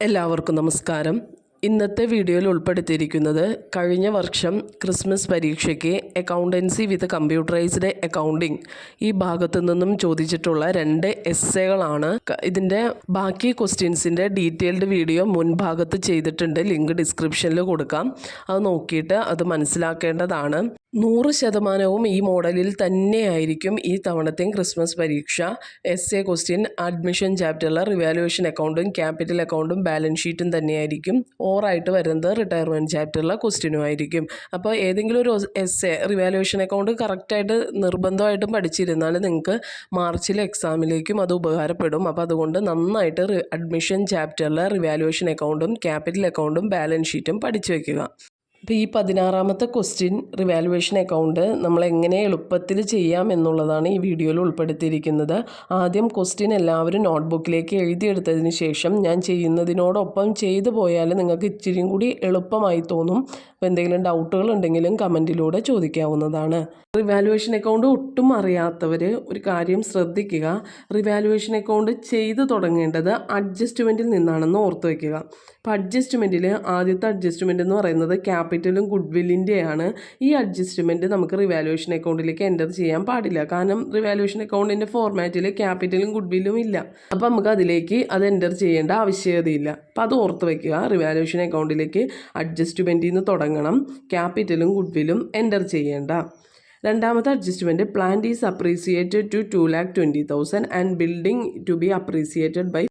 എല്ലാവർക്കും നമസ്കാരം. ഇന്നത്തെ വീഡിയോയിൽ ഉൾപ്പെടുത്തിയിരിക്കുന്നത് കഴിഞ്ഞ വർഷം ക്രിസ്മസ് പരീക്ഷയ്ക്ക് അക്കൗണ്ടൻസി വിത്ത് കമ്പ്യൂട്ടറൈസ്ഡ് അക്കൗണ്ടിംഗ് ഈ ഭാഗത്തു നിന്നും ചോദിച്ചിട്ടുള്ള 2 എസ്സേകളാണ്. ഇതിൻ്റെ ബാക്കി ക്വസ്റ്റ്യൻസിൻ്റെ ഡീറ്റെയിൽഡ് വീഡിയോ മുൻഭാഗത്ത് ചെയ്തിട്ടുണ്ട്. ലിങ്ക് ഡിസ്ക്രിപ്ഷനിൽ കൊടുക്കാം. അത് നോക്കിയിട്ട് അത് മനസ്സിലാക്കേണ്ടതാണ്. 100% ഈ മോഡലിൽ തന്നെയായിരിക്കും ഈ തവണത്തെയും ക്രിസ്മസ് പരീക്ഷ. എസ്സേ ക്വസ്റ്റ്യൻ അഡ്മിഷൻ ചാപ്റ്ററിലെ റിവാലുവേഷൻ അക്കൗണ്ടും ക്യാപിറ്റൽ അക്കൗണ്ടും ബാലൻസ് ഷീറ്റും തന്നെയായിരിക്കും. ഓറായിട്ട് വരുന്നത് റിട്ടയർമെൻറ്റ് ചാപ്റ്ററിലെ ക്വസ്റ്റ്യനും ആയിരിക്കും. അപ്പോൾ ഏതെങ്കിലും ഒരു എസ്സേ റിവാലുവേഷൻ അക്കൗണ്ട് കറക്റ്റായിട്ട് നിർബന്ധമായിട്ടും പഠിച്ചിരുന്നാൽ നിങ്ങൾക്ക് മാർച്ചിലെ എക്സാമിലേക്കും അത് ഉപകാരപ്പെടും. അപ്പോൾ അതുകൊണ്ട് നന്നായിട്ട് അഡ്മിഷൻ ചാപ്റ്ററിലെ റിവാലുവേഷൻ അക്കൗണ്ടും ക്യാപിറ്റൽ അക്കൗണ്ടും ബാലൻസ് ഷീറ്റും പഠിച്ചു വയ്ക്കുക. അപ്പോൾ ഈ 16ാമത്തെ ക്വസ്റ്റ്യൻ റിവാലുവേഷൻ അക്കൗണ്ട് നമ്മൾ എങ്ങനെ എളുപ്പത്തിൽ ചെയ്യാം എന്നുള്ളതാണ് ഈ വീഡിയോയിൽ ഉൾപ്പെടുത്തിയിരിക്കുന്നത്. ആദ്യം ക്വസ്റ്റ്യൻ എല്ലാവരും നോട്ട്ബുക്കിലേക്ക് എഴുതിയെടുത്തതിന് ശേഷം ഞാൻ ചെയ്യുന്നതിനോടൊപ്പം ചെയ്തു പോയാൽ നിങ്ങൾക്ക് ഇച്ചിരിയും കൂടി എളുപ്പമായി തോന്നും. അപ്പോൾ എന്തെങ്കിലും ഡൗട്ടുകൾ ഉണ്ടെങ്കിലും കമൻറ്റിലൂടെ ചോദിക്കാവുന്നതാണ്. റിവാലുവേഷൻ അക്കൗണ്ട് ഒട്ടും അറിയാത്തവർ ഒരു കാര്യം ശ്രദ്ധിക്കുക. റിവാലുവേഷൻ അക്കൗണ്ട് ചെയ്തു തുടങ്ങേണ്ടത് അഡ്ജസ്റ്റ്മെൻറ്റിൽ നിന്നാണെന്ന് ഓർത്ത് വയ്ക്കുക. അപ്പോൾ അഡ്ജസ്റ്റ്മെൻറ്റിൽ ആദ്യത്തെ അഡ്ജസ്റ്റ്മെൻറ്റ് എന്ന് പറയുന്നത് ക്യാപിറ്റലും ഗുഡ്വില്ലിൻ്റെയാണ്. ഈ അഡ്ജസ്റ്റ്മെൻറ്റ് നമുക്ക് റിവാലുവേഷൻ അക്കൗണ്ടിലേക്ക് എൻ്റർ ചെയ്യാൻ പാടില്ല. കാരണം റിവാലുവേഷൻ അക്കൗണ്ടിൻ്റെ ഫോർമാറ്റിൽ ക്യാപിറ്റലും ഗുഡ്വില്ലും ഇല്ല. അപ്പോൾ നമുക്ക് അതിലേക്ക് അത് എൻ്റർ ചെയ്യേണ്ട ആവശ്യകതയില്ല. അപ്പോൾ അത് ഓർത്ത് വയ്ക്കുക. റിവാലുവേഷൻ അക്കൗണ്ടിലേക്ക് അഡ്ജസ്റ്റ്മെൻറ്റിൽ നിന്ന് തുടങ്ങണം. ക്യാപിറ്റലും ഗുഡ്വില്ലും എൻ്റർ ചെയ്യേണ്ട. രണ്ടാമത്തെ adjustment plant is appreciated to 2,20,000 and building to be appreciated by.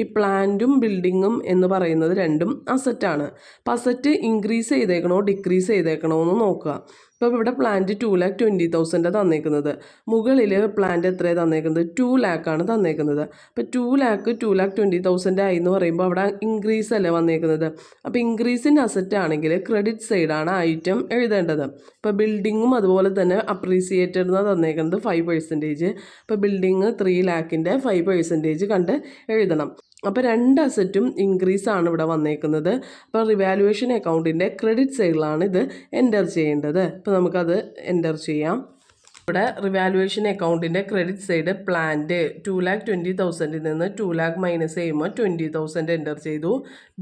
ഈ പ്ലാന്റും ബിൽഡിങ്ങും എന്ന് പറയുന്നത് രണ്ടും അസറ്റാണ്. അപ്പോൾ അസറ്റ് ഇൻക്രീസ് ചെയ്തേക്കണോ ഡിക്രീസ് ചെയ്തേക്കണോ എന്ന് നോക്കുക. ഇപ്പോൾ ഇവിടെ പ്ലാന്റ് 2,20,000 തന്നേക്കുന്നത്. മുകളിൽ പ്ലാന്റ് എത്രയാണ് തന്നേക്കുന്നത്? 2 lakh തന്നേക്കുന്നത്. അപ്പോൾ 2 lakh 2,20,000 ആയി എന്ന് പറയുമ്പോൾ അവിടെ ഇൻക്രീസ് അല്ലേ വന്നേക്കുന്നത്. അപ്പോൾ ഇൻക്രീസിൻ്റെ അസറ്റ് ആണെങ്കിൽ ക്രെഡിറ്റ് സൈഡാണ് ഐറ്റം എഴുതേണ്ടത്. ഇപ്പോൾ ബിൽഡിങ്ങും അതുപോലെ തന്നെ അപ്രീസിയേറ്റഡ് എന്ന് തന്നേക്കുന്നത് 5%. അപ്പോൾ ബിൽഡിങ് 3 lakhൻ്റെ 5% കണ്ട് എഴുതണം. അപ്പോൾ 2 അസറ്റും ഇൻക്രീസ് ആണ് ഇവിടെ വന്നേക്കുന്നത്. അപ്പോൾ റിവാലുവേഷൻ അക്കൗണ്ടിൻ്റെ ക്രെഡിറ്റ് സൈഡിലാണ് ഇത് എൻ്റർ ചെയ്യേണ്ടത്. അപ്പോൾ നമുക്കത് എൻ്റർ ചെയ്യാം. ഇവിടെ റിവാലുവേഷൻ അക്കൗണ്ടിൻ്റെ ക്രെഡിറ്റ് സൈഡ് പ്ലാന്റ് 2,20,000 നിന്ന് 2 lakh മൈനസ് ചെയ്യുമ്പോൾ 20,000 എൻ്റർ ചെയ്തു.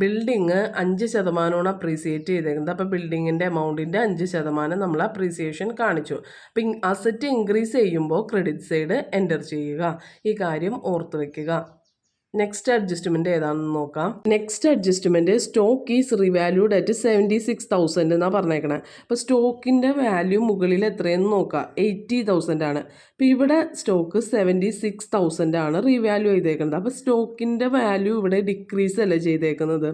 ബിൽഡിങ് 5% അപ്രീസിയേറ്റ് ചെയ്തേക്കുന്നത്. അപ്പോൾ ബിൽഡിങ്ങിൻ്റെ എമൗണ്ടിൻ്റെ 5% നമ്മൾ അപ്രീസിയേഷൻ കാണിച്ചു. അപ്പം അസറ്റ് ഇൻക്രീസ് ചെയ്യുമ്പോൾ ക്രെഡിറ്റ് സൈഡ് എൻ്റർ ചെയ്യുക. ഈ കാര്യം ഓർത്ത് വയ്ക്കുക. നെക്സ്റ്റ് അഡ്ജസ്റ്റ്മെൻറ്റ് ഏതാണെന്ന് നോക്കാം. Next adjustment stock is revalued at 76,000 എന്നാണ് പറഞ്ഞേക്കണേ. അപ്പോൾ സ്റ്റോക്കിൻ്റെ വാല്യൂ മുകളിൽ എത്രയെന്ന് നോക്കാം. 80,000 ആണ്. അപ്പോൾ ഇവിടെ സ്റ്റോക്ക് 76,000 ആണ് റിവാല്യൂ ചെയ്തേക്കുന്നത്. അപ്പോൾ സ്റ്റോക്കിൻ്റെ വാല്യൂ ഇവിടെ ഡിക്രീസ് അല്ല ചെയ്തേക്കുന്നത്.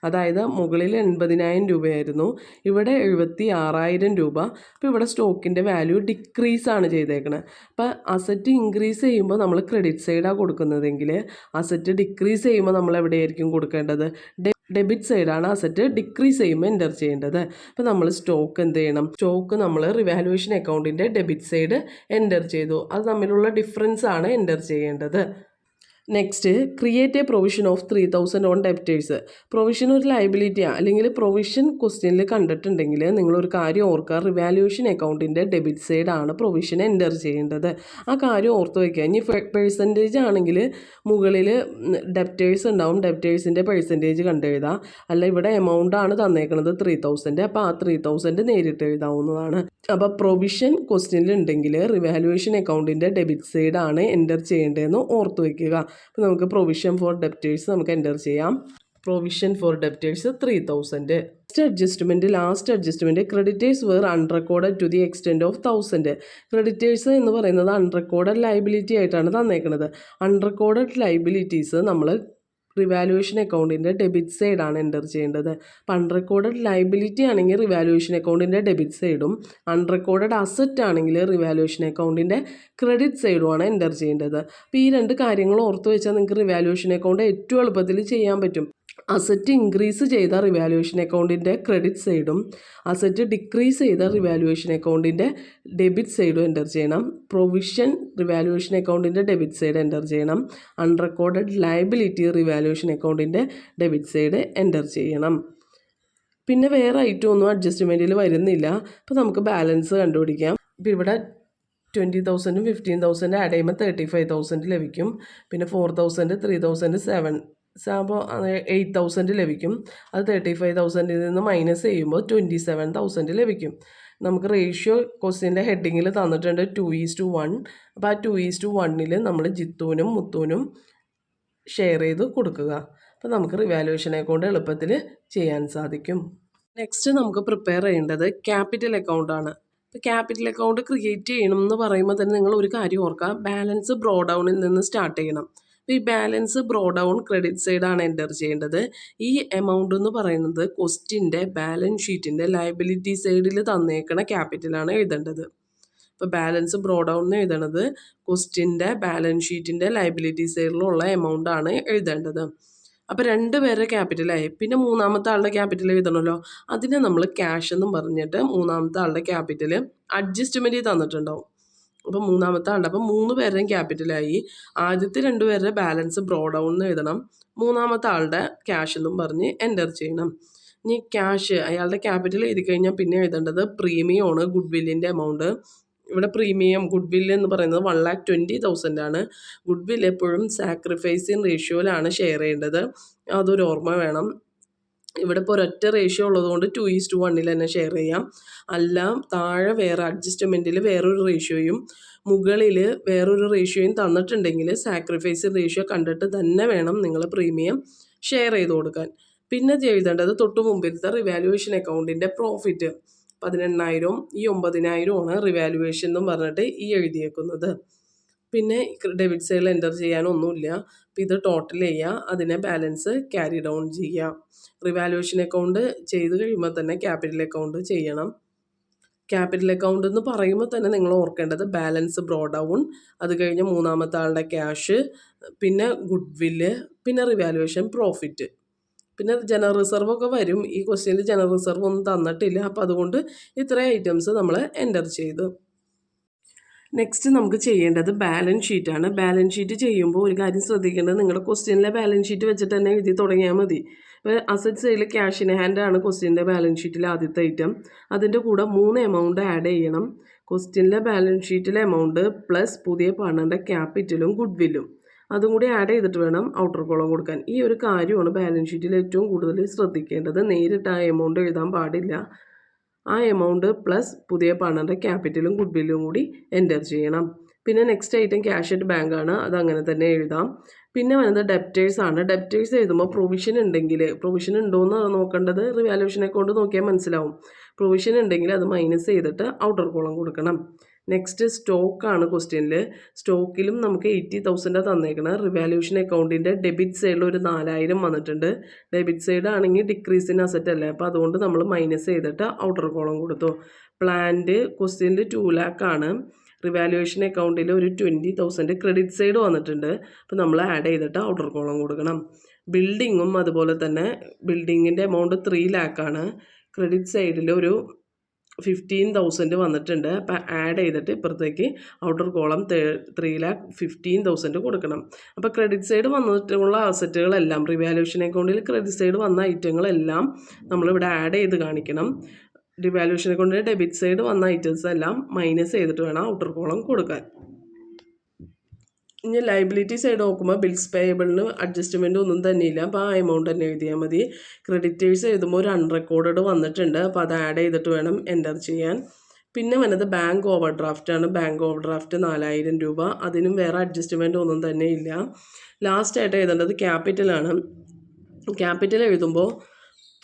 അതായത് മുകളിൽ 80,000 രൂപയായിരുന്നു, ഇവിടെ 76,000 രൂപ. അപ്പോൾ ഇവിടെ സ്റ്റോക്കിൻ്റെ വാല്യൂ ഡിക്രീസ് ആണ് ചെയ്തേക്കുന്നത്. അപ്പോൾ അസറ്റ് ഇൻക്രീസ് ചെയ്യുമ്പോൾ നമ്മൾ ക്രെഡിറ്റ് സൈഡാണ് കൊടുക്കുന്നതെങ്കിൽ അസറ്റ് ഡിക്രീസ് ചെയ്യുമ്പോൾ നമ്മൾ എവിടെയായിരിക്കും കൊടുക്കേണ്ടത്? ഡെബിറ്റ് സൈഡാണ് അസറ്റ് ഡിക്രീസ് ചെയ്യുമ്പോൾ എൻ്റർ ചെയ്യേണ്ടത്. അപ്പോൾ നമ്മൾ സ്റ്റോക്ക് എന്ത് ചെയ്യണം? സ്റ്റോക്ക് നമ്മൾ റിവാലുവേഷൻ അക്കൗണ്ടിൻ്റെ ഡെബിറ്റ് സൈഡ് എൻ്റർ ചെയ്തു. അത് തമ്മിലുള്ള ഡിഫറൻസ് ആണ് എൻ്റർ ചെയ്യേണ്ടത്. Next create A provision of 3,000 on debtors. Provision ഒരു ലയബിലിറ്റിയാണ്, അല്ലെങ്കിൽ പ്രൊവിഷൻ ക്വസ്റ്റ്യനിൽ കണ്ടിട്ടുണ്ടെങ്കിൽ നിങ്ങളൊരു കാര്യം ഓർക്കുക. റിവാലുവേഷൻ അക്കൗണ്ടിൻ്റെ ഡെബിറ്റ് സൈഡാണ് പ്രൊവിഷൻ എൻ്റർ ചെയ്യേണ്ടത്. ആ കാര്യം ഓർത്ത് വയ്ക്കുക. ഇനി പെർസെൻറ്റേജ് ആണെങ്കിൽ മുകളിൽ ഡെപ്റ്റേഴ്സ് ഉണ്ടാവും, ഡെപ്റ്റേഴ്സിൻ്റെ പെർസെൻറ്റേജ് കണ്ടെഴുതാം. അല്ല ഇവിടെ എമൗണ്ട് ആണ് തന്നേക്കുന്നത് 3,000. അപ്പോൾ ആ 3,000 നേരിട്ട് എഴുതാവുന്നതാണ്. അപ്പോൾ പ്രൊവിഷൻ ക്വസ്റ്റ്യനിൽ ഉണ്ടെങ്കിൽ റിവാലുവേഷൻ അക്കൗണ്ടിൻ്റെ ഡെബിറ്റ് സൈഡാണ് എൻ്റർ ചെയ്യേണ്ടതെന്ന് ഓർത്ത് വയ്ക്കുക. അപ്പോൾ നമുക്ക് പ്രൊവിഷൻ ഫോർ ഡെപ്റ്റേഴ്സ് നമുക്ക് എൻ്റർ ചെയ്യാം. Provision for debtors 3,000. Last adjustment creditors were unrecorded to the extent of 1,000. Creditors എന്ന് പറയുന്നത് അൺറെക്കോർഡഡ് ലയബിലിറ്റി ആയിട്ടാണ് തന്നേക്കുന്നത്. അൺറെക്കോർഡഡ് ലയബിലിറ്റീസ് നമ്മൾ റിവാലുവേഷൻ അക്കൗണ്ടിൻ്റെ ഡെബിറ്റ് സൈഡാണ് എൻ്റർ ചെയ്യേണ്ടത്. അപ്പം അൺറെക്കോർഡഡ് ലയബിലിറ്റി ആണെങ്കിൽ റിവാലുവേഷൻ അക്കൗണ്ടിൻ്റെ ഡെബിറ്റ് സൈഡും, അൺറെക്കോർഡഡ് അസറ്റ് ആണെങ്കിൽ റിവാലുവേഷൻ അക്കൗണ്ടിൻ്റെ ക്രെഡിറ്റ് സൈഡുമാണ് എൻ്റർ ചെയ്യേണ്ടത്. അപ്പോൾ ഈ 2 കാര്യങ്ങൾ ഓർത്ത് വെച്ചാൽ നിങ്ങൾക്ക് റിവാലുവേഷൻ അക്കൗണ്ട് ഏറ്റവും എളുപ്പത്തിൽ ചെയ്യാൻ പറ്റും. അസറ്റ് ഇൻക്രീസ് ചെയ്ത റിവാലുവേഷൻ അക്കൗണ്ടിൻ്റെ ക്രെഡിറ്റ് സൈഡും അസറ്റ് ഡിക്രീസ് ചെയ്ത റിവാലുവേഷൻ അക്കൗണ്ടിൻ്റെ ഡെബിറ്റ് സൈഡും എൻ്റർ ചെയ്യണം. പ്രൊവിഷൻ റിവാലുവേഷൻ അക്കൗണ്ടിൻ്റെ ഡെബിറ്റ് സൈഡ് എൻ്റർ ചെയ്യണം. അൺറെക്കോർഡഡ് ലയബിലിറ്റി റിവാലുവേഷൻ അക്കൗണ്ടിൻ്റെ ഡെബിറ്റ് സൈഡ് എൻ്റർ ചെയ്യണം. പിന്നെ വേറെ ഐറ്റം ഒന്നും അഡ്ജസ്റ്റ്മെൻറ്റിൽ വരുന്നില്ല. അപ്പോൾ നമുക്ക് ബാലൻസ് കണ്ടുപിടിക്കാം. ഇപ്പോൾ ഇവിടെ 20,000 15,000 ആഡ് ചെയ്യുമ്പോൾ 35,000 ലഭിക്കും. പിന്നെ 4,000 3,000 7 അപ്പോൾ 8,000 ലഭിക്കും. അത് 35,000 നിന്ന് മൈനസ് ചെയ്യുമ്പോൾ 27,000 ലഭിക്കും. നമുക്ക് റേഷ്യോ ക്വസ്റ്റ്യൻ്റെ ഹെഡിങ്ങിൽ തന്നിട്ടുണ്ട് 2:1. അപ്പോൾ ആ 2:1 നമ്മൾ ജിത്തുവിനും മുത്തുവിനും ഷെയർ ചെയ്ത് കൊടുക്കുക. അപ്പോൾ നമുക്ക് റിവാലുവേഷൻ അക്കൗണ്ട് എളുപ്പത്തിൽ ചെയ്യാൻ സാധിക്കും. നെക്സ്റ്റ് നമുക്ക് പ്രിപ്പയർ ചെയ്യേണ്ടത് ക്യാപിറ്റൽ അക്കൗണ്ടാണ്. ഇപ്പോൾ ക്യാപിറ്റൽ അക്കൗണ്ട് ക്രിയേറ്റ് ചെയ്യണം എന്ന് പറയുമ്പോൾ തന്നെ നിങ്ങൾ ഒരു കാര്യം ഓർക്കുക, ബാലൻസ് ബ്രോ ഡൗണിൽ നിന്ന് സ്റ്റാർട്ട് ചെയ്യണം. അപ്പോൾ ഈ ബാലൻസ് ബ്രോ ഡൗൺ ക്രെഡിറ്റ് സൈഡാണ് എൻ്റർ ചെയ്യേണ്ടത്. ഈ എമൗണ്ട് എന്ന് പറയുന്നത് ക്വസ്റ്റ്യൻ്റെ ബാലൻസ് ഷീറ്റിൻ്റെ ലയബിലിറ്റി സൈഡിൽ തന്നേക്കണ ക്യാപിറ്റലാണ് എഴുതേണ്ടത്. ഇപ്പോൾ ബാലൻസ് ബ്രോ ഡൗൺ എന്ന് എഴുതണത് ക്വസ്റ്റ്യൻ്റെ ബാലൻസ് ഷീറ്റിൻ്റെ ലയബിലിറ്റി സൈഡിലുള്ള എമൗണ്ടാണ് എഴുതേണ്ടത്. അപ്പോൾ 2 പേരുടെ ക്യാപിറ്റലായി. പിന്നെ മൂന്നാമത്തെ ആളുടെ ക്യാപിറ്റൽ എഴുതണമല്ലോ, അതിനെ നമ്മൾ ക്യാഷ് എന്നും പറഞ്ഞിട്ട് മൂന്നാമത്തെ ആളുടെ ക്യാപിറ്റൽ അഡ്ജസ്റ്റ്മെൻറ്റ് തന്നിട്ടുണ്ടാവും. അപ്പോൾ മൂന്നാമത്തെ ആളുടെ അപ്പോൾ 3 പേരുടെയും ക്യാപിറ്റലായി. ആദ്യത്തെ 2 പേരുടെ ബാലൻസ് ബ്രോ ഡൗൺ എന്ന് എഴുതണം, മൂന്നാമത്തെ ആളുടെ ക്യാഷ് എന്നും പറഞ്ഞ് എൻ്റർ ചെയ്യണം. ഇനി ക്യാഷ് അയാളുടെ ക്യാപിറ്റൽ എഴുതി കഴിഞ്ഞാൽ പിന്നെ എഴുതേണ്ടത് പ്രീമിയമാണ്, ഗുഡ് വില്ലിൻ്റെ എമൗണ്ട്. ഇവിടെ പ്രീമിയം ഗുഡ് വില്ല് എന്ന് പറയുന്നത് 1,20,000 ആണ്. ഗുഡ് വില്ല് എപ്പോഴും സാക്രിഫൈസിങ് റേഷ്യോയിലാണ് ഷെയർ ചെയ്യേണ്ടത്, അതൊരു ഓർമ്മ വേണം. ഇവിടെ ഇപ്പോൾ ഒരൊറ്റ റേഷ്യോ ഉള്ളതുകൊണ്ട് 2:1 തന്നെ ഷെയർ ചെയ്യാം. അല്ല താഴെ വേറെ അഡ്ജസ്റ്റ്മെൻറ്റിൽ വേറൊരു റേഷ്യോയും മുകളിൽ വേറൊരു റേഷ്യോയും തന്നിട്ടുണ്ടെങ്കിൽ സാക്രിഫൈസ് റേഷ്യോ കണ്ടിട്ട് തന്നെ വേണം നിങ്ങൾ പ്രീമിയം ഷെയർ ചെയ്ത് കൊടുക്കാൻ. പിന്നെ എഴുതേണ്ടത് തൊട്ട് മുമ്പിലത്തെ റിവാലുവേഷൻ അക്കൗണ്ടിൻ്റെ പ്രോഫിറ്റ് 18,000, ഈ 9,000 റിവാലുവേഷൻ എന്നും പറഞ്ഞിട്ട് ഈ എഴുതിയേക്കുന്നത്. പിന്നെ ഡെബിറ്റ് സൈഡിൽ എൻ്റർ ചെയ്യാനൊന്നുമില്ല. അപ്പോൾ ഇത് ടോട്ടൽ ചെയ്യുക, അതിനെ ബാലൻസ് ക്യാരി ഡൗൺ ചെയ്യുക. റിവാലുവേഷൻ അക്കൗണ്ട് ചെയ്ത് കഴിയുമ്പോൾ തന്നെ ക്യാപിറ്റൽ അക്കൗണ്ട് ചെയ്യണം. ക്യാപിറ്റൽ അക്കൗണ്ട് എന്ന് പറയുമ്പോൾ തന്നെ നിങ്ങൾ ഓർക്കേണ്ടത് ബാലൻസ് ബ്രോ ഡൗൺ, അത് കഴിഞ്ഞ് മൂന്നാമത്തെ ആളുടെ ക്യാഷ്, പിന്നെ ഗുഡ് വില്ല്, പിന്നെ റിവാലുവേഷൻ പ്രോഫിറ്റ്, പിന്നെ ജനറൽ റിസർവ് ഒക്കെ വരും. ഈ ക്വസ്റ്റ്യനിൽ ജനറൽ റിസർവ് ഒന്നും തന്നിട്ടില്ല, അപ്പോൾ അതുകൊണ്ട് ഇത്രയും ഐറ്റംസ് നമ്മൾ എൻ്റർ ചെയ്തു. നെക്സ്റ്റ് നമുക്ക് ചെയ്യേണ്ടത് ബാലൻസ് ഷീറ്റാണ്. ബാലൻസ് ഷീറ്റ് ചെയ്യുമ്പോൾ ഒരു കാര്യം ശ്രദ്ധിക്കേണ്ടത്, നിങ്ങളുടെ ക്വസ്റ്റ്യനിലെ ബാലൻസ് ഷീറ്റ് വെച്ചിട്ട് തന്നെ എഴുതി തുടങ്ങിയാൽ മതി. ഇപ്പോൾ അസറ്റ് സൈഡിൽ ക്യാഷ് ഇൻ ഹാൻഡ് ആണ് ക്വസ്റ്റ്യൻ്റെ ബാലൻസ് ഷീറ്റിലെ ആദ്യത്തെ ഐറ്റം. അതിൻ്റെ കൂടെ 3 എമൗണ്ട് ആഡ് ചെയ്യണം. ക്വസ്റ്റ്യനിലെ ബാലൻസ് ഷീറ്റിലെ എമൗണ്ട് പ്ലസ് പുതിയ പണൻ്റെ ക്യാപിറ്റലും ഗുഡ് വില്ലും അതും കൂടി ആഡ് ചെയ്തിട്ട് വേണം ഔട്ടർ കോളം കൊടുക്കാൻ. ഈ ഒരു കാര്യമാണ് ബാലൻസ് ഷീറ്റിൽ ഏറ്റവും കൂടുതൽ ശ്രദ്ധിക്കേണ്ടത്. നേരിട്ട് ആ എമൗണ്ട് എഴുതാൻ പാടില്ല. ആ എമൗണ്ട് പ്ലസ് പുതിയ പണൻ്റെ ക്യാപിറ്റലും ഗുഡ് വില്ലും കൂടി എൻ്റർ ചെയ്യണം. പിന്നെ next item cash at bank ആണ്, അതങ്ങനെ തന്നെ എഴുതാം. പിന്നെ വരുന്നത് ഡെപ്റ്റേഴ്സ് ആണ്. ഡെപ്റ്റേഴ്സ് എഴുതുമ്പോൾ പ്രൊവിഷൻ ഉണ്ടെങ്കിൽ, പ്രൊവിഷൻ ഉണ്ടോയെന്ന് നോക്കേണ്ടത് റിവാലുവേഷൻ അക്കൗണ്ട് നോക്കിയാൽ മനസ്സിലാവും. പ്രൊവിഷൻ ഉണ്ടെങ്കിൽ അത് മൈനസ് ചെയ്തിട്ട് ഔട്ടർ കോളം കൊടുക്കണം. നെക്സ്റ്റ് സ്റ്റോക്കാണ് ക്വസ്റ്റ്യനിൽ. സ്റ്റോക്കിലും നമുക്ക് 80,000 തന്നേക്കണം. റിവാലുവേഷൻ അക്കൗണ്ടിൻ്റെ ഡെബിറ്റ് സൈഡിൽ ഒരു 4,000 വന്നിട്ടുണ്ട്. ഡെബിറ്റ് സൈഡ് ആണെങ്കിൽ ഡിക്രീസ് ഇൻ അസറ്റ് അല്ലേ, അപ്പോൾ അതുകൊണ്ട് നമ്മൾ മൈനസ് ചെയ്തിട്ട് ഔട്ടർ കോളം കൊടുത്തു. പ്ലാന്റ് ക്വസ്റ്റ്യനിൽ 2 lakh ആണ്. റിവാലുവേഷൻ അക്കൗണ്ടിൽ ഒരു 20,000 ക്രെഡിറ്റ് സൈഡ് വന്നിട്ടുണ്ട്, അപ്പോൾ നമ്മൾ ആഡ് ചെയ്തിട്ട് ഔട്ടർ കോളം കൊടുക്കണം. ബിൽഡിങ്ങും അതുപോലെ തന്നെ ബിൽഡിങ്ങിൻ്റെ എമൗണ്ട് 3 lakh ആണ്. ക്രെഡിറ്റ് സൈഡിൽ ഒരു 15,000 വന്നിട്ടുണ്ട്, അപ്പോൾ ആഡ് ചെയ്തിട്ട് ഇപ്പുറത്തേക്ക് ഔട്ടർ കോളം 3,15,000 കൊടുക്കണം. അപ്പോൾ ക്രെഡിറ്റ് സൈഡ് വന്നിട്ടുള്ള അസറ്റുകളെല്ലാം റിവാലുവേഷൻ അക്കൗണ്ടിൽ ക്രെഡിറ്റ് സൈഡ് വന്ന ഐറ്റങ്ങളെല്ലാം നമ്മളിവിടെ ആഡ് ചെയ്ത് കാണിക്കണം. റിവാലുവേഷൻ അക്കൗണ്ടിൽ ഡെബിറ്റ് സൈഡ് വന്ന ഐറ്റംസ് എല്ലാം മൈനസ് ചെയ്തിട്ട് വേണം ഔട്ടർ കോളം കൊടുക്കാൻ. ഇനി ലയബിലിറ്റി സൈഡ് നോക്കുമ്പോൾ ബിൽസ് പേയബിളിന് അഡ്ജസ്റ്റ്മെൻറ്റ് ഒന്നും തന്നെയില്ല, അപ്പോൾ ആ എമൗണ്ട് തന്നെ എഴുതിയാൽ മതി. ക്രെഡിറ്റേഴ്സ് എഴുതുമ്പോൾ ഒരു അൺറെക്കോർഡഡ് വന്നിട്ടുണ്ട്, അപ്പോൾ അത് ആഡ് ചെയ്തിട്ട് വേണം എൻ്റർ ചെയ്യാൻ. പിന്നെ വന്നത് ബാങ്ക് ഓവർ ഡ്രാഫ്റ്റാണ്. ബാങ്ക് ഓവർ ഡ്രാഫ്റ്റ് 4,000 രൂപ, അതിനും വേറെ അഡ്ജസ്റ്റ്മെൻറ്റ് ഒന്നും തന്നെ ഇല്ല. ലാസ്റ്റായിട്ട് എഴുതേണ്ടത് ക്യാപിറ്റലാണ്. ക്യാപിറ്റൽ എഴുതുമ്പോൾ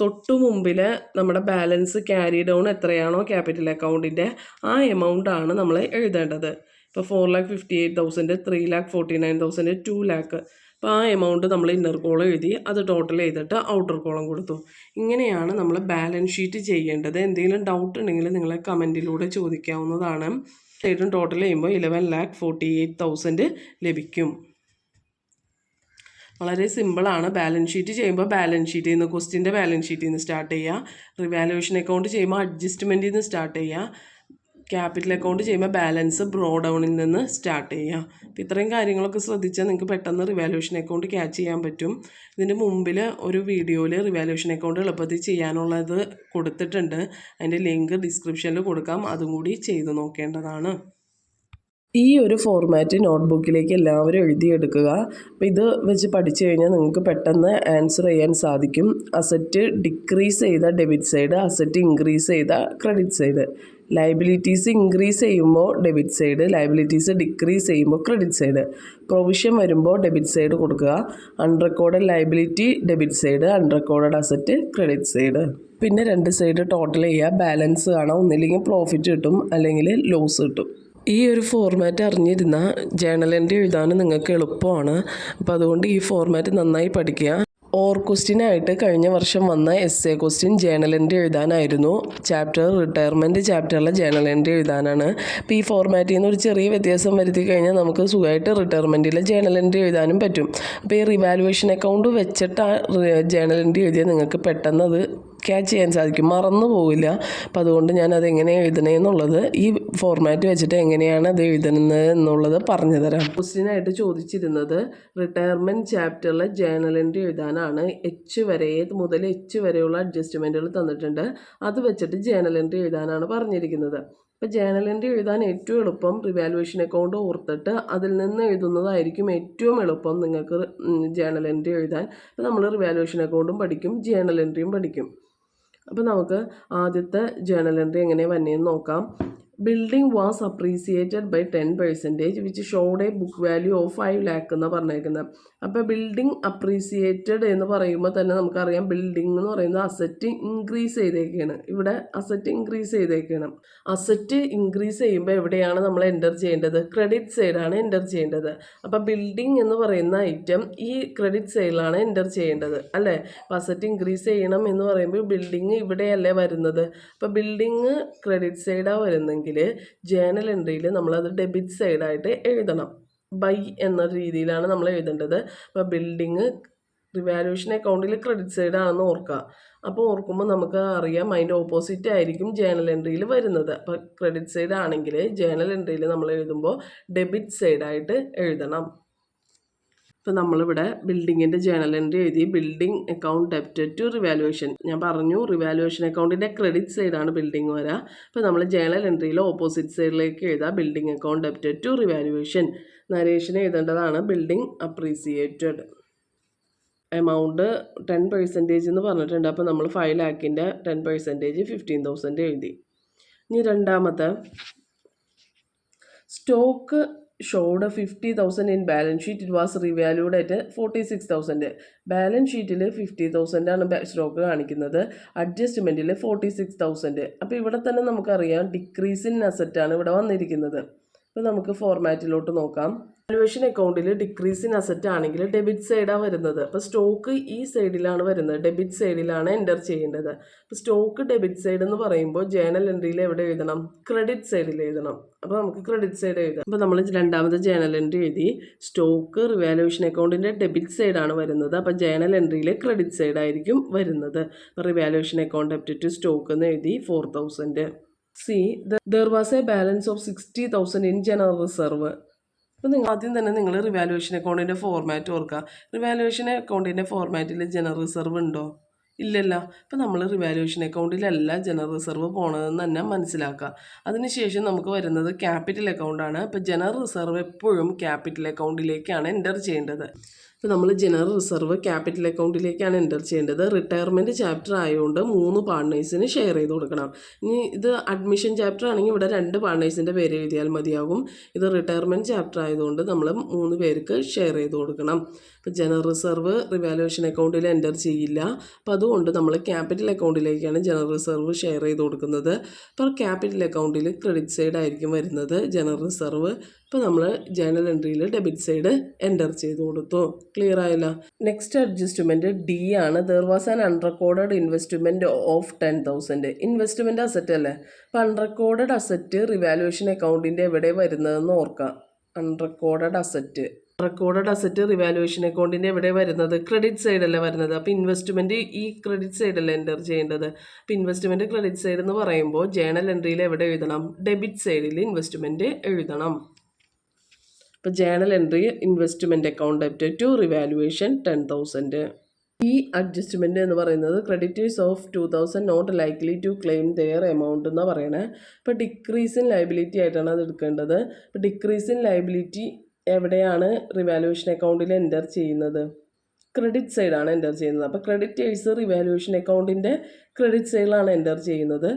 തൊട്ടു മുമ്പിൽ നമ്മുടെ ബാലൻസ് ക്യാരി ഡൗൺ എത്രയാണോ ക്യാപിറ്റൽ അക്കൗണ്ടിൻ്റെ ആ എമൗണ്ടാണ് നമ്മൾ എഴുതേണ്ടത്. ഇപ്പോൾ 4,58,000, 3,49,000, 2 lakh. അപ്പോൾ ആ എമൗണ്ട് നമ്മൾ ഇന്നർ കോളം എഴുതി അത് ടോട്ടൽ ചെയ്തിട്ട് ഔട്ടർ കോളം കൊടുത്തു. ഇങ്ങനെയാണ് നമ്മൾ ബാലൻസ് ഷീറ്റ് ചെയ്യേണ്ടത്. എന്തെങ്കിലും ഡൗട്ട് ഉണ്ടെങ്കിൽ നിങ്ങളെ കമൻറ്റിലൂടെ ചോദിക്കാവുന്നതാണ്. സൈഡും ടോട്ടൽ ചെയ്യുമ്പോൾ 11,48,000 ലഭിക്കും. വളരെ സിമ്പിളാണ്. ബാലൻസ് ഷീറ്റ് ചെയ്യുമ്പോൾ ബാലൻസ് ഷീറ്റിൽ നിന്ന് ക്വസ്റ്റ്യൻ്റെ ബാലൻസ് ഷീറ്റിൽ നിന്ന് സ്റ്റാർട്ട് ചെയ്യുക. റിവാലുവേഷൻ അക്കൗണ്ട് ചെയ്യുമ്പോൾ അഡ്ജസ്റ്റ്മെൻറ്റിൽ നിന്ന് സ്റ്റാർട്ട് ചെയ്യുക. ക്യാപിറ്റൽ അക്കൗണ്ട് ചെയ്യുമ്പോൾ ബാലൻസ് ബ്രോ ഡൗണിൽ നിന്ന് സ്റ്റാർട്ട് ചെയ്യുക. അപ്പോൾ ഇത്രയും കാര്യങ്ങളൊക്കെ ശ്രദ്ധിച്ചാൽ നിങ്ങൾക്ക് പെട്ടെന്ന് റിവാലുവേഷൻ അക്കൗണ്ട് ക്യാച്ച് ചെയ്യാൻ പറ്റും. ഇതിൻ്റെ മുമ്പിൽ ഒരു വീഡിയോയിൽ റിവാലുവേഷൻ അക്കൗണ്ട് എളുപ്പത്തിൽ ചെയ്യാനുള്ളത് കൊടുത്തിട്ടുണ്ട്. അതിൻ്റെ ലിങ്ക് ഡിസ്ക്രിപ്ഷനിൽ കൊടുക്കാം, അതും കൂടി ചെയ്ത് നോക്കേണ്ടതാണ്. ഈ ഒരു ഫോർമാറ്റ് നോട്ട്ബുക്കിലേക്ക് എല്ലാവരും എഴുതിയെടുക്കുക. അപ്പോൾ ഇത് വെച്ച് പഠിച്ചു കഴിഞ്ഞാൽ നിങ്ങൾക്ക് പെട്ടെന്ന് ആൻസർ ചെയ്യാൻ സാധിക്കും. അസറ്റ് ഡിക്രീസ് ചെയ്ത ഡെബിറ്റ് സൈഡ്, അസറ്റ് ഇൻക്രീസ് ചെയ്ത ക്രെഡിറ്റ് സൈഡ്. ലയബിലിറ്റീസ് ഇൻക്രീസ് ചെയ്യുമ്പോൾ ഡെബിറ്റ് സൈഡ്, ലയബിലിറ്റീസ് ഡിക്രീസ് ചെയ്യുമ്പോൾ ക്രെഡിറ്റ് സൈഡ്. പ്രൊവിഷൻ വരുമ്പോൾ ഡെബിറ്റ് സൈഡ് കൊടുക്കുക. Unrecorded liability debit side, unrecorded asset credit side. പിന്നെ രണ്ട് സൈഡ് ടോട്ടൽ ചെയ്യുക. ബാലൻസ് കാണാം. ഒന്നില്ലെങ്കിൽ പ്രോഫിറ്റ് കിട്ടും, അല്ലെങ്കിൽ ലോസ് കിട്ടും. ഈ ഒരു ഫോർമാറ്റ് അറിഞ്ഞിരുന്നാൽ ജേണൽ എൻട്രി എഴുതാനും നിങ്ങൾക്ക് എളുപ്പമാണ്. അപ്പോൾ അതുകൊണ്ട് ഈ ഫോർമാറ്റ് നന്നായി പഠിക്കുക. ഓർ ക്വസ്റ്റ്യനായിട്ട് കഴിഞ്ഞ വർഷം വന്ന എസ്എ ക്വസ്റ്റ്യൻ ജേണൽ എൻട്രി എഴുതാനായിരുന്നു. ചാപ്റ്റർ റിട്ടയർമെൻറ്റ് ചാപ്റ്ററിലെ ജേണൽ എൻട്രി എഴുതാനാണ്. അപ്പോൾ ഈ ഫോർമാറ്റിൽ നിന്ന് ഒരു ചെറിയ വ്യത്യാസം വരുത്തി കഴിഞ്ഞാൽ നമുക്ക് സുഖമായിട്ട് റിട്ടയർമെൻറ്റിലെ ജേണൽ എൻട്രി എഴുതാനും പറ്റും. അപ്പോൾ ഈ റിവാലുവേഷൻ അക്കൗണ്ട് വെച്ചിട്ട് ജേണൽ എൻട്രി എഴുതിയാൽ നിങ്ങൾക്ക് പെട്ടെന്ന് അത് ക്യാച്ച് ചെയ്യാൻ സാധിക്കും, മറന്നു പോവില്ല. അപ്പം അതുകൊണ്ട് ഞാൻ അതെങ്ങനെ എഴുതണേന്നുള്ളത് ഈ ഫോർമാറ്റ് വെച്ചിട്ട് എങ്ങനെയാണ് അത് എഴുതുന്നത് എന്നുള്ളത് പറഞ്ഞു തരാം. ക്വസ്റ്റ്യനായിട്ട് ചോദിച്ചിരുന്നത് റിട്ടയർമെൻറ്റ് ചാപ്റ്ററിലെ ജേണൽ എൻട്രി എഴുതാനാണ്. എച്ച് വരെ മുതൽ എച്ച് വരെയുള്ള അഡ്ജസ്റ്റ്മെൻറ്റുകൾ തന്നിട്ടുണ്ട്. അത് വെച്ചിട്ട് ജേണൽ എൻട്രി എഴുതാനാണ് പറഞ്ഞിരിക്കുന്നത്. അപ്പോൾ ജേണൽ എൻട്രി എഴുതാൻ ഏറ്റവും എളുപ്പം റിവാലുവേഷൻ അക്കൗണ്ട് ഓർത്തിട്ട് അതിൽ നിന്ന് എഴുതുന്നതായിരിക്കും ഏറ്റവും എളുപ്പം നിങ്ങൾക്ക് ജേണൽ എൻട്രി എഴുതാൻ. അപ്പോൾ നമ്മൾ റിവാലുവേഷൻ അക്കൗണ്ടും പഠിക്കും, ജേണൽ എൻട്രിയും പഠിക്കും. അപ്പോൾ നമുക്ക് ആദ്യത്തെ ജേണൽ എൻട്രി എങ്ങനെ വന്നേന്ന് നോക്കാം. Building was appreciated by 10% which showed a book value of 5 lakh എന്ന് പറഞ്ഞേക്കുന്നത്. അപ്പോൾ ബിൽഡിംഗ് അപ്രീസിയേറ്റഡ് എന്ന് പറയുമ്പോൾ തന്നെ നമുക്കറിയാം ബിൽഡിംഗ് എന്ന് പറയുന്നത് അസറ്റ് ഇൻക്രീസ് ചെയ്തേക്കാണ്. ഇവിടെ അസറ്റ് ഇൻക്രീസ് ചെയ്തേക്കാണ്. അസറ്റ് ഇൻക്രീസ് ചെയ്യുമ്പോൾ എവിടെയാണ് നമ്മൾ എൻ്റർ ചെയ്യേണ്ടത്? ക്രെഡിറ്റ് സൈഡാണ് എൻ്റർ ചെയ്യേണ്ടത്. അപ്പോൾ ബിൽഡിംഗ് എന്ന് പറയുന്ന ഐറ്റം ഈ ക്രെഡിറ്റ് സൈഡിലാണ് എൻ്റർ ചെയ്യേണ്ടത് അല്ലേ? അപ്പോൾ അസറ്റ് ഇൻക്രീസ് ചെയ്യണം എന്ന് പറയുമ്പോൾ ബിൽഡിംഗ് ഇവിടെയല്ലേ വരുന്നത്. അപ്പോൾ ബിൽഡിംഗ് ക്രെഡിറ്റ് സൈഡാണ് വരുന്നെങ്കിൽ ജേണൽ എൻട്രിയിൽ നമ്മളത് ഡെബിറ്റ് സൈഡായിട്ട് എഴുതണം. ബൈ എന്ന രീതിയിലാണ് നമ്മൾ എഴുതേണ്ടത്. അപ്പോൾ ബിൽഡിംഗ് റിവാലുവേഷൻ അക്കൗണ്ടിൽ ക്രെഡിറ്റ് സൈഡാണെന്ന് ഓർക്കുക. അപ്പോൾ ഓർക്കുമ്പോൾ നമുക്ക് അറിയാം അതിൻ്റെ ഓപ്പോസിറ്റ് ആയിരിക്കും ജേണൽ എൻട്രിയിൽ വരുന്നത്. അപ്പോൾ ക്രെഡിറ്റ് സൈഡ് ആണെങ്കിൽ ജേണൽ എൻട്രിയിൽ നമ്മൾ എഴുതുമ്പോൾ ഡെബിറ്റ് സൈഡായിട്ട് എഴുതണം. ഇപ്പോൾ നമ്മളിവിടെ ബിൽഡിങ്ങിൻ്റെ ജേണൽ എൻട്രി എഴുതി. Building account debited to revaluation. ഞാൻ പറഞ്ഞു റിവാലുവേഷൻ അക്കൗണ്ടിൻ്റെ ക്രെഡിറ്റ് സൈഡാണ് ബിൽഡിംഗ് വരിക. അപ്പോൾ നമ്മൾ ജേണൽ എൻട്രിയിൽ ഓപ്പോസിറ്റ് സൈഡിലേക്ക് എഴുതാം building account debited to revaluation. Narration എഴുതേണ്ടതാണ് ബിൽഡിംഗ് അപ്രീസിയേറ്റഡ്. എമൗണ്ട് 10% എന്ന് പറഞ്ഞിട്ടുണ്ട്. അപ്പോൾ നമ്മൾ 5 lakhൻ്റെ 10% 15,000 എഴുതി. ഇനി രണ്ടാമത്തെ stock showed 50,000 in balance sheet. It was revalued at 46,000. Balance ഷീറ്റിൽ 50,000 ആണ് സ്റ്റോക്ക് കാണിക്കുന്നത്, അഡ്ജസ്റ്റ്മെൻറ്റിൽ 46,000. അപ്പോൾ ഇവിടെ തന്നെ നമുക്കറിയാം ഡിക്രീസ് ഇൻ അസറ്റാണ് ഇവിടെ വന്നിരിക്കുന്നത്. അപ്പോൾ നമുക്ക് ഫോർമാറ്റിലോട്ട് നോക്കാം. വാലുവേഷൻ അക്കൗണ്ടിൽ ഡിക്രീസ് ഇൻ അസറ്റ് ആണെങ്കിൽ ഡെബിറ്റ് സൈഡാണ് വരുന്നത്. അപ്പോൾ സ്റ്റോക്ക് ഈ സൈഡിലാണ് വരുന്നത്, ഡെബിറ്റ് സൈഡിലാണ് എൻ്റർ ചെയ്യേണ്ടത്. അപ്പോൾ സ്റ്റോക്ക് ഡെബിറ്റ് സൈഡ് എന്ന് പറയുമ്പോൾ ജേണൽ എൻട്രിയിൽ എവിടെ എഴുതണം? ക്രെഡിറ്റ് സൈഡിൽ എഴുതണം. അപ്പോൾ നമുക്ക് ക്രെഡിറ്റ് സൈഡ് എഴുതാം. അപ്പോൾ നമ്മൾ രണ്ടാമത്തെ ജേണൽ എൻട്രി എഴുതി. സ്റ്റോക്ക് റിവാലുവേഷൻ അക്കൗണ്ടിൻ്റെ ഡെബിറ്റ് സൈഡാണ് വരുന്നത്. അപ്പോൾ ജേണൽ എൻട്രിയിൽ ക്രെഡിറ്റ് സൈഡായിരിക്കും വരുന്നത്. അപ്പോൾ revaluation account debit to stock എന്ന് എഴുതി 4,000. C there was A balance of 60,000 in general reserve. അപ്പോൾ ആദ്യം തന്നെ നിങ്ങൾ റിവാലുവേഷൻ അക്കൗണ്ടിൻ്റെ ഫോർമാറ്റ് ഓർക്കുക. റിവാലുവേഷൻ അക്കൗണ്ടിൻ്റെ ഫോർമാറ്റിൽ ജനറൽ റിസർവ് ഉണ്ടോ? ഇല്ലല്ല. അപ്പോൾ നമ്മൾ റിവാലുവേഷൻ അക്കൗണ്ടിലല്ല ജനറൽ റിസർവ് പോണതെന്ന് തന്നെ മനസ്സിലാക്കുക. അതിനുശേഷം നമുക്ക് വരുന്നത് ക്യാപിറ്റൽ അക്കൗണ്ടാണ്. അപ്പോൾ ജനറൽ റിസർവ് എപ്പോഴും ക്യാപിറ്റൽ അക്കൗണ്ടിലേക്കാണ് എൻ്റർ ചെയ്യേണ്ടത്. അപ്പോൾ നമ്മൾ ജനറൽ റിസർവ് ക്യാപിറ്റൽ അക്കൗണ്ടിലേക്കാണ് എൻ്റർ ചെയ്യേണ്ടത്. റിട്ടയർമെൻറ്റ് ചാപ്റ്റർ ആയതുകൊണ്ട് 3 പാർട്ട്നേഴ്സിന് ഷെയർ ചെയ്ത് കൊടുക്കണം. ഇനി ഇത് അഡ്മിഷൻ ചാപ്റ്റർ ആണെങ്കിൽ ഇവിടെ 2 പാർട്ട്നേഴ്സിൻ്റെ പേര് എഴുതിയാൽ മതിയാകും. ഇത് റിട്ടയർമെൻറ്റ് ചാപ്റ്റർ ആയതുകൊണ്ട് നമ്മൾ 3 പേർക്ക് ഷെയർ ചെയ്ത് കൊടുക്കണം. അപ്പോൾ ജനറൽ റിസർവ് റിവാലുവേഷൻ അക്കൗണ്ടിൽ എൻ്റർ ചെയ്യില്ല. അപ്പോൾ അതുകൊണ്ട് നമ്മൾ ക്യാപിറ്റൽ അക്കൗണ്ടിലേക്കാണ് ജനറൽ റിസർവ് ഷെയർ ചെയ്ത് കൊടുക്കുന്നത്. അപ്പോൾ ക്യാപിറ്റൽ അക്കൗണ്ടിൽ ക്രെഡിറ്റ് സൈഡ് ആയിരിക്കും വരുന്നത് ജനറൽ റിസർവ്. ഇപ്പോൾ നമ്മൾ ജേണൽ എൻട്രിയിൽ ഡെബിറ്റ് സൈഡ് എൻ്റർ ചെയ്ത് കൊടുത്തു. ക്ലിയർ ആയില്ല? നെക്സ്റ്റ് അഡ്ജസ്റ്റ്മെൻറ്റ് ഡി ആണ്. There was an unrecorded investment of 10,000. Investment asset അല്ലേ? അപ്പോൾ അൺറെക്കോർഡഡ് അസറ്റ് റിവാലുവേഷൻ അക്കൗണ്ടിൻ്റെ എവിടെ വരുന്നതെന്ന് ഓർക്കാം. അൺറെക്കോർഡഡ് അസറ്റ് റിവാലുവേഷൻ അക്കൗണ്ടിൻ്റെ എവിടെ വരുന്നത്? ക്രെഡിറ്റ് സൈഡല്ലേ വരുന്നത്. അപ്പോൾ ഇൻവെസ്റ്റ്മെൻറ്റ് ഈ ക്രെഡിറ്റ് സൈഡല്ലേ എൻ്റർ ചെയ്യേണ്ടത്. അപ്പോൾ ഇൻവെസ്റ്റ്മെൻറ്റ് ക്രെഡിറ്റ് സൈഡ് എന്ന് പറയുമ്പോൾ ജേണൽ എൻട്രിയിൽ എവിടെ എഴുതണം? ഡെബിറ്റ് സൈഡിൽ ഇൻവെസ്റ്റ്മെൻറ്റ് എഴുതണം. ഇപ്പോൾ journal entry investment account debit to revaluation 10,000. ഈ അഡ്ജസ്റ്റ്മെൻറ്റ് എന്ന് പറയുന്നത് creditors of 2000 not likely to claim their amount എന്നാണ് പറയണേ. ഇപ്പോൾ ഡിക്രീസ് ഇൻ ലയബിലിറ്റി ആയിട്ടാണ് അത് എടുക്കേണ്ടത്. ഇപ്പോൾ ഡിക്രീസ് ഇൻ ലയബിലിറ്റി എവിടെയാണ് റിവാലുവേഷൻ അക്കൗണ്ടിൽ എൻ്റർ ചെയ്യുന്നത്? ക്രെഡിറ്റ് സൈഡാണ് എൻ്റർ ചെയ്യുന്നത്. അപ്പോൾ ക്രെഡിറ്റേഴ്സ് റിവാലുവേഷൻ അക്കൗണ്ടിൻ്റെ ക്രെഡിറ്റ് സൈഡിലാണ് എൻ്റർ ചെയ്യുന്നത്.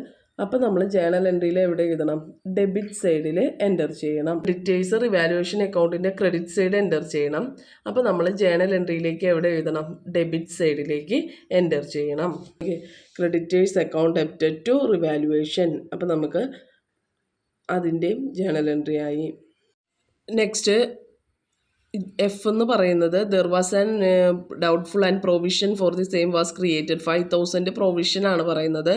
അപ്പോൾ നമ്മൾ ജേണൽ എൻട്രിയിൽ എവിടെ എഴുതണം? ഡെബിറ്റ് സൈഡിൽ എൻ്റർ ചെയ്യണം. ക്രെഡിറ്റേഴ്സ് റിവാലുവേഷൻ അക്കൗണ്ടിൻ്റെ ക്രെഡിറ്റ് സൈഡ് എൻ്റർ ചെയ്യണം. അപ്പോൾ നമ്മൾ ജേണൽ എൻട്രിയിലേക്ക് എവിടെ എഴുതണം? ഡെബിറ്റ് സൈഡിലേക്ക് എൻ്റർ ചെയ്യണം. Creditors account debited to revaluation. അപ്പോൾ നമുക്ക് അതിൻ്റെയും ജേണൽ എൻട്രി ആയി. നെക്സ്റ്റ് എഫ് എന്ന് പറയുന്നത് there was an doubtful and provision for the same was created. 5000 പ്രൊവിഷനാണ് പറയുന്നത്.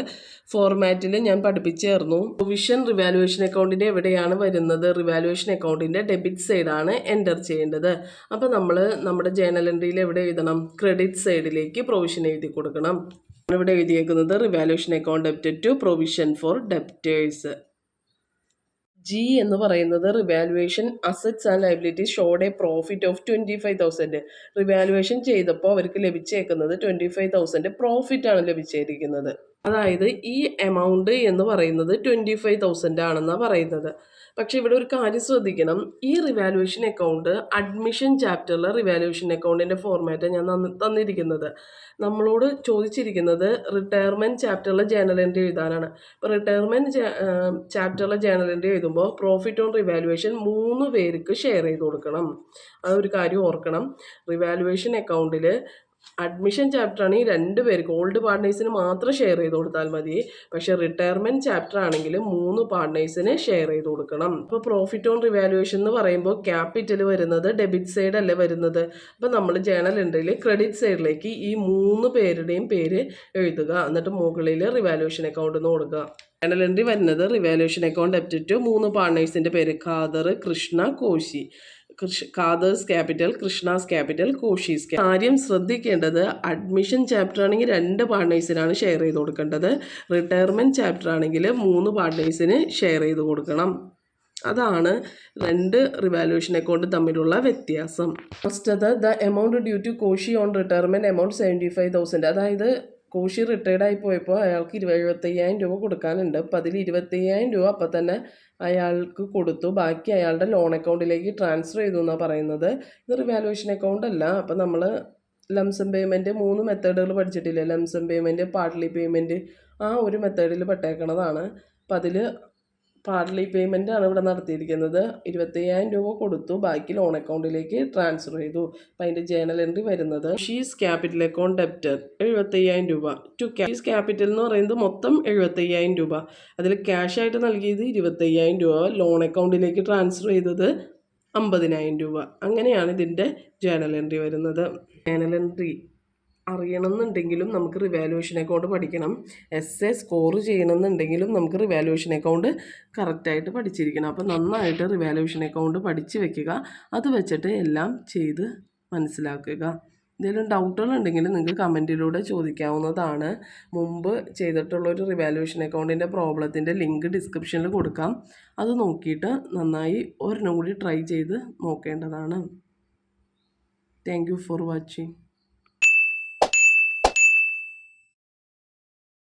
ഫോർമാറ്റിൽ ഞാൻ പഠിപ്പിച്ചേർന്നു. പ്രൊവിഷൻ റിവാലുവേഷൻ അക്കൗണ്ടിൻ്റെ എവിടെയാണ് വരുന്നത്? റിവാലുവേഷൻ അക്കൗണ്ടിൻ്റെ ഡെബിറ്റ് സൈഡാണ് എൻ്റർ ചെയ്യേണ്ടത്. അപ്പോൾ നമ്മൾ നമ്മുടെ ജേണൽ എൻട്രിയിൽ എവിടെ എഴുതണം? ക്രെഡിറ്റ് സൈഡിലേക്ക് പ്രൊവിഷൻ എഴുതി കൊടുക്കണം. ഇവിടെ എഴുതിയേക്കുന്നത് revaluation account debited to provision for debtors. G എന്ന് പറയുന്നത് revaluation assets and liabilities showed a profit of 25,000. Revaluation ചെയ്തപ്പോൾ അവർക്ക് ലഭിച്ചേക്കുന്നത് 25,000 പ്രോഫിറ്റാണ് ലഭിച്ചിരിക്കുന്നത്. അതായത് ഈ എമൗണ്ട് എന്ന് പറയുന്നത് 25,000 ആണെന്നാണ് പറയുന്നത്. പക്ഷേ ഇവിടെ ഒരു കാര്യം ശ്രദ്ധിക്കണം. ഈ റിവാലുവേഷൻ അക്കൗണ്ട് അഡ്മിഷൻ ചാപ്റ്ററിലെ റിവാലുവേഷൻ അക്കൗണ്ടിൻ്റെ ഫോർമാറ്റ് ഞാൻ തന്നിരിക്കുന്നത്. നമ്മളോട് ചോദിച്ചിരിക്കുന്നത് റിട്ടയർമെൻറ്റ് ചാപ്റ്ററിലെ ജേണൽ എൻട്രി എഴുതാനാണ്. ഇപ്പോൾ റിട്ടയർമെൻറ്റ് ചാപ്റ്ററിലെ ജേണൽ എൻട്രി എഴുതുമ്പോൾ പ്രോഫിറ്റ് ഓൺ റിവാലുവേഷൻ 3 പേർക്ക് ഷെയർ ചെയ്ത് കൊടുക്കണം. അതൊരു കാര്യം ഓർക്കണം. റിവാലുവേഷൻ അക്കൗണ്ടിൽ അഡ്മിഷൻ ചാപ്റ്റർ ആണെങ്കിൽ 2 പേർക്ക് ഓൾഡ് പാർട്ട്നേഴ്സിന് മാത്രം ഷെയർ ചെയ്ത് കൊടുത്താൽ മതി. പക്ഷേ റിട്ടയർമെൻറ്റ് ചാപ്റ്റർ ആണെങ്കിൽ 3 പാർട്ട്നേഴ്സിന് ഷെയർ ചെയ്ത് കൊടുക്കണം. അപ്പോൾ പ്രോഫിറ്റ് ഓൺ റിവാലുവേഷൻ എന്ന് പറയുമ്പോൾ ക്യാപിറ്റൽ വരുന്നത് ഡെബിറ്റ് സൈഡ് അല്ലേ വരുന്നത്. അപ്പോൾ നമ്മൾ ജേണൽ എൻട്രിയിൽ ക്രെഡിറ്റ് സൈഡിലേക്ക് ഈ 3 പേരുടെയും പേര് എഴുതുക. എന്നിട്ട് മുകളിൽ റിവാലുവേഷൻ അക്കൗണ്ട് എന്ന് കൊടുക്കുക. ജേണൽ എൻട്രി വരുന്നത് റിവാലുവേഷൻ അക്കൗണ്ട് ഡെബ്റ്റ് ടു 3 പാർട്ട്നേഴ്സിൻ്റെ പേര് ഖാദർ, കൃഷ്ണ, കോശി. Khader's capital, Krishna's capital, Koshy's. കാര്യം ശ്രദ്ധിക്കേണ്ടത് അഡ്മിഷൻ ചാപ്റ്റർ ആണെങ്കിൽ 2 പാർട്ട്നേഴ്സിനാണ് ഷെയർ ചെയ്ത് കൊടുക്കേണ്ടത്. റിട്ടയർമെൻറ്റ് ചാപ്റ്റർ ആണെങ്കിൽ 3 പാർട്ട്നേഴ്സിന് ഷെയർ ചെയ്ത് കൊടുക്കണം. അതാണ് 2 റിവാലുവേഷൻ അക്കൗണ്ട് തമ്മിലുള്ള വ്യത്യാസം. ഫസ്റ്റത് the amount due to Koshy on retirement amount 75,000. അതായത് കോഷി റിട്ടയർഡായി പോയപ്പോൾ അയാൾക്ക് 75,000 രൂപ കൊടുക്കാനുണ്ട്. അപ്പോൾ അതിൽ 25,000 രൂപ അപ്പം തന്നെ അയാൾക്ക് കൊടുത്തു. ബാക്കി അയാളുടെ ലോൺ അക്കൗണ്ടിലേക്ക് ട്രാൻസ്ഫർ ചെയ്തു എന്നാണ് പറയുന്നത്. ഇത് റിവാലുവേഷൻ അക്കൗണ്ട് അല്ല. അപ്പം നമ്മൾ ലംസം പേയ്മെൻറ്റ് 3 മെത്തേഡുകൾ പഠിച്ചിട്ടില്ലേ? ലംസം പേയ്മെൻറ്റ്, പാർട്ട്ലി പേയ്മെൻറ്റ്, ആ ഒരു മെത്തേഡിൽ പെട്ടേക്കണതാണ്. അപ്പം അതിൽ പാർട്ട്ലി പേയ്മെൻ്റ് ആണ് ഇവിടെ നടത്തിയിരിക്കുന്നത്. 25,000 രൂപ കൊടുത്തു, ബാക്കി ലോൺ അക്കൗണ്ടിലേക്ക് ട്രാൻസ്ഫർ ചെയ്തു. അപ്പം അതിൻ്റെ ജേണൽ എൻട്രി വരുന്നത് ഷീസ് ക്യാപിറ്റൽ അക്കൗണ്ട് ഡെബ്റ്റർ 75,000 രൂപ ടു ഷീസ് ക്യാപിറ്റൽ എന്ന് പറയുന്നത് മൊത്തം 75,000 രൂപ. അതിൽ ക്യാഷ് ആയിട്ട് നൽകിയത് 25,000 രൂപ, ലോൺ അക്കൗണ്ടിലേക്ക് ട്രാൻസ്ഫർ ചെയ്തത് 50,000 രൂപ. അങ്ങനെയാണ് ഇതിൻ്റെ ജേണൽ എൻട്രി വരുന്നത്. ജേണൽ എൻട്രി അറിയണമെന്നുണ്ടെങ്കിലും നമുക്ക് റിവാലുവേഷൻ അക്കൗണ്ട് പഠിക്കണം. എസ് സ്കോർ ചെയ്യണമെന്നുണ്ടെങ്കിലും നമുക്ക് റിവാലുവേഷൻ അക്കൗണ്ട് കറക്റ്റായിട്ട് പഠിച്ചിരിക്കണം. അപ്പോൾ നന്നായിട്ട് റിവാലുവേഷൻ അക്കൗണ്ട് പഠിച്ച് വെക്കുക. അത് വെച്ചിട്ട് എല്ലാം ചെയ്ത് മനസ്സിലാക്കുക. എന്തെങ്കിലും ഡൗട്ടുകളുണ്ടെങ്കിൽ നിങ്ങൾക്ക് കമൻറ്റിലൂടെ ചോദിക്കാവുന്നതാണ്. മുമ്പ് ചെയ്തിട്ടുള്ളൊരു റിവാലുവേഷൻ അക്കൗണ്ടിൻ്റെ പ്രോബ്ലത്തിൻ്റെ ലിങ്ക് ഡിസ്ക്രിപ്ഷനിൽ കൊടുക്കാം. അത് നോക്കിയിട്ട് നന്നായി ഒരെണ്ണം കൂടി ട്രൈ ചെയ്ത് നോക്കേണ്ടതാണ്. Thank you for watching.